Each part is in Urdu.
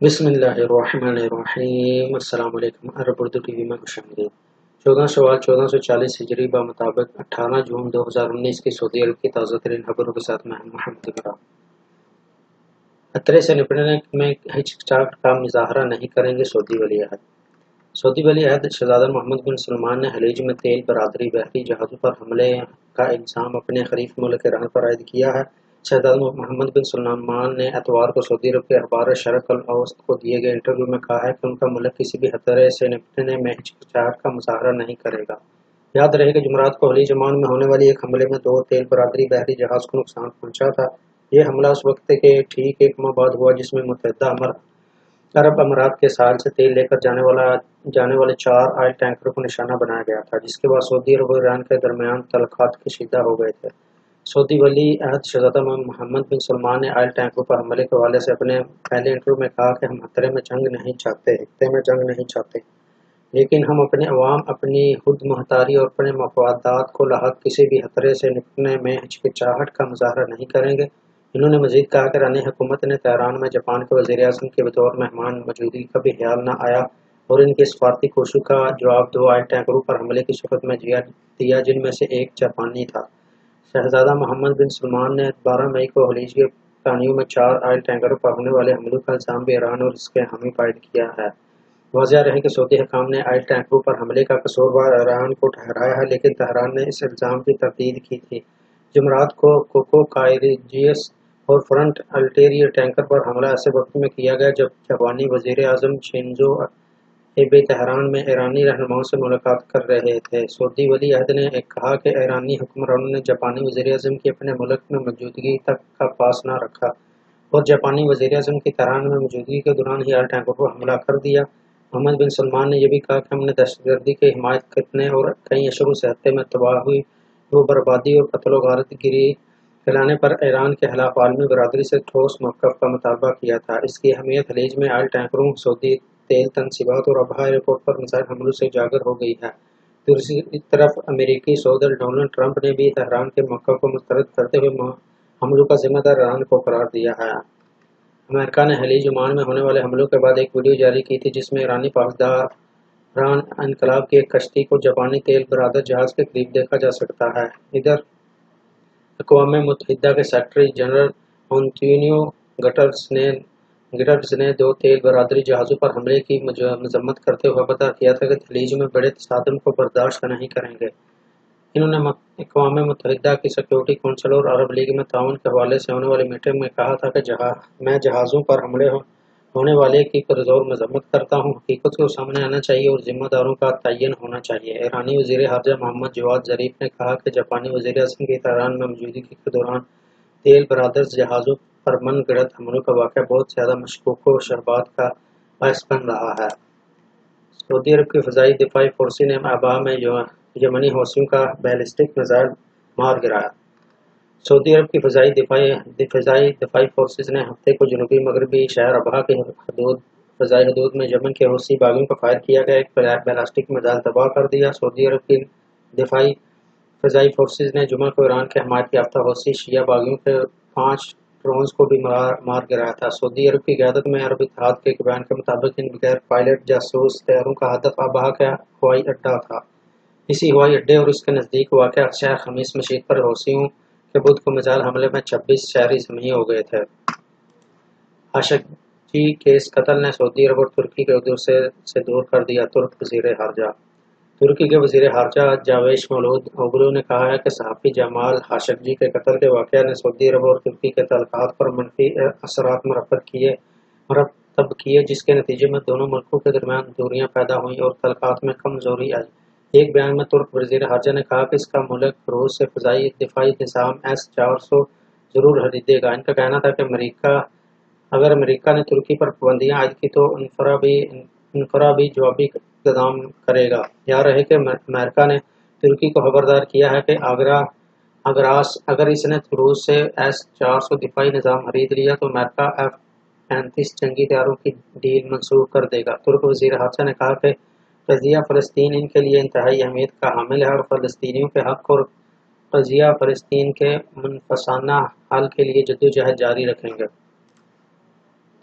بسم اللہ الرحمن الرحیم۔ السلام علیکم۔ عرب اردو ٹی وی میں خوش آمدید۔ 14 شوال 1440 ہجری بمطابق 18 جون 2019 کی سعودی عرب کی تازہ ترین خبروں کے ساتھ میں محمد عمران۔ خطرے سے نپٹنے میں ہچکچاہٹ کا مظاہرہ نہیں کریں گے سعودی ولی عہد۔ سعودی ولی عہد شہزادہ محمد بن سلمان نے خلیج میں تیل برادری بحری جہازوں پر حملے کا الزام اپنے حریف ملک ایران پر عائد کیا ہے۔ شہزادہ محمد بن سلمان نے اتوار کو سعودی عرب کے اخبار شرق الاوسط کو دیے گئے انٹرویو میں کہا ہے کہ ان کا ملک کسی بھی خطرے سے نپٹنے میں ہچکچاہٹ کا مظاہرہ نہیں کرے گا۔ یاد رہے کہ جمعرات کو خلیج عمان میں ہونے والی ایک حملے میں 2 تیل برادری بحری جہاز کو نقصان پہنچا تھا۔ یہ حملہ اس وقت کے ٹھیک ایک ماہ بعد ہوا جس میں متحدہ عرب امارات کے ساحل سے تیل لے کر جانے والے 4 آئل ٹینکروں کو نشانہ بنایا گیا تھا، جس کے بعد سعودی عرب اور ایران کے درمیان تعلقات کشیدہ ہو گئے تھے۔ سعودی ولی عہد شہزادہ محمد بن سلمان نے آئل ٹینکروں پر حملے کے حوالے سے اپنے پہلے انٹرویو میں کہا کہ ہم خطے میں جنگ نہیں چاہتے، لیکن ہم اپنے عوام، اپنی خود مختاری اور اپنے مفادات کو لاحق کسی بھی خطرے سے نپٹنے میں ہچکچاہٹ کا مظاہرہ نہیں کریں گے۔ انہوں نے مزید کہا کہ ایرانی حکومت نے طہران میں جاپان کے وزیر اعظم کے بطور مہمان موجودگی کا بھی خیال نہ آیا اور ان کی سفارتی کوششوں کا جواب 2 آئل ٹینکروں پر حملے کی صورت میں دیا، جن میں سے ایک جاپانی تھا۔ شہزادہ محمد بن سلمان نے 12 مئی کو خلیج کے پانیوں میں 4 آئل ٹینکروں پر ہونے والے حملوں کا الزام بھی ایران اور اس کے حامی عائد کیا ہے۔ واضح رہے کہ سعودی حکام نے آئل ٹینکروں پر حملے کا قصوروار ایران کو ٹھہرایا ہے، لیکن طہران نے اس الزام کی تردید کی تھی۔ جمعرات کو کوکو کائریجیس اور فرنٹ الٹیریئر ٹینکر پر حملہ ایسے وقت میں کیا گیا جب جاپانی وزیر اعظم شنزو ایبے طہران میں ایرانی رہنماؤں سے ملاقات کر رہے تھے۔ سعودی ولی عہد نے کہا کہ ایرانی حکمرانوں نے جاپانی وزیر اعظم کی اپنے ملک میں موجودگی تک کا پاس نہ رکھا اور جاپانی وزیر اعظم کی طہران میں موجودگی کے دوران ہی آئل ٹینکروں پر حملہ کر دیا۔ محمد بن سلمان نے یہ بھی کہا کہ ہم نے دہشت گردی کی حمایت کرنے اور کئی اشروں سے خطے میں تباہی و بربادی اور قتل و غارت گری پھیلانے پر ایران کے خلاف عالمی برادری سے ٹھوس موقف کا مطالبہ کیا تھا۔ اس کی اہمیت خلیج میں آئل ٹینکروں، سعودی تیل تنصیبات اور ابہا ایئرپورٹ پر میزائل حملوں سے اجاگر ہو گئی ہے۔ دوسری طرف امریکی صدر ڈونلڈ ٹرمپ نے بھی طہران کے موقف کو مسترد کرتے ہوئے حملوں کا ذمہ دار ایران کو قرار دیا ہے۔ امریکہ نے خلیج عمان میں ہونے والے حملوں کے بعد ایک ویڈیو جاری کی تھی جس میں ایرانی پاسداران انقلاب کی ایک کشتی کو جاپانی تیل بردار جہاز کے قریب دیکھا جا سکتا ہے۔ ادھر اقوام متحدہ کے سیکرٹری جنرل انتونیو گٹرز نے 2 تیل برداری جہازوں پر حملے کی مذمت کرتے ہوئے خبردار کیا تھا کہ خلیج میں بڑے تصادم کو برداشت نہیں کریں گے۔ انہوں نے اقوام متحدہ کی سیکورٹی کونسل اور عرب لیگ میں تعاون کے حوالے سے ہونے والی میٹنگ میں کہا تھا کہ میں جہازوں پر حملے ہونے والے کی پرزور مذمت کرتا ہوں۔ حقیقت کو سامنے آنا چاہیے اور ذمہ داروں کا تعین ہونا چاہیے۔ ایرانی وزیر خارجہ محمد جواد ظریف نے کہا کہ جاپانی وزیر اعظم کی طہران میں موجودگی کے دوران تیل بردار جہازوں پر من گھڑت حملوں کا واقعہ بہت زیادہ مشکوک و شبہات کا باعث بن رہا ہے۔ سعودی عرب کی فضائی دفاعی فورسز نے ابہا میں یمنی حوثیوں کا بیلسٹک میزائل مار گرایا۔ سعودی عرب کی فضائی دفاعی فورسز نے ہفتے کو جنوبی مغربی شہر ابہا کی فضائی حدود میں یمن کے حوثی باغیوں پر فائر کیا گیا ایک بیلسٹک میزائل تباہ کر دیا۔ سعودی عرب کی دفاعی فضائی فورسز نے جمعہ کو ایران کے حمایت یافتہ حوثی شیعہ باغیوں کے 5 ڈرونز کو بھی مار گرایا تھا۔ سعودی عرب کی قیادت میں عرب اتحاد کے ایک بیان کے مطابق ان بغیر پائلٹ جاسوس طیاروں کا ہدف ابہا کا ہوائی اڈہ تھا۔ اسی ہوائی اڈے اور اس کے نزدیک واقع شہر خمیس مشیط پر حوثیوں کے بدھ کو میزائل حملے میں 26 شہری زخمی ہو گئے تھے۔ خاشقجی کے اس قتل نے سعودی عرب اور ترکی کے عہدوں سے دور کر دیا۔ ترک وزیر خارجہ ترکی کے وزیر خارجہ جاویش مولود اوغلو نے کہا ہے کہ صحافی جمال خاشقجی کے قتل کے واقعہ نے سعودی عرب اور ترکی کے تعلقات پر منفی اثرات مرتب کیے، جس کے نتیجے میں دونوں ملکوں کے درمیان دوریاں پیدا ہوئیں اور تعلقات میں کمزوری آئی۔ ایک بیان میں ترک وزیر خارجہ نے کہا کہ اس کا ملک روس سے فضائی دفاعی نظام S-400 ضرور خریدے گا۔ ان کا کہنا تھا کہ اگر امریکہ نے ترکی پر پابندیاں عائد کی تو انقرہ بھی جوابی اقدام کرے گا۔ یاد رہے کہ امریکہ نے ترکی کو خبردار کیا ہے کہ اگر اس نے روس سے S-400 دفاعی نظام خرید لیا تو امریکہ F-35 جنگی طیاروں کی ڈیل منسوخ کر دے گا۔ ترک وزیر خارجہ نے کہا کہ قضیہ فلسطین ان کے لیے انتہائی اہمیت کا حامل ہے اور فلسطینیوں کے حق اور قضیہ فلسطین کے منفسانہ حل کے لیے جدوجہد جاری رکھیں گے۔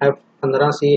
F-15C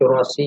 84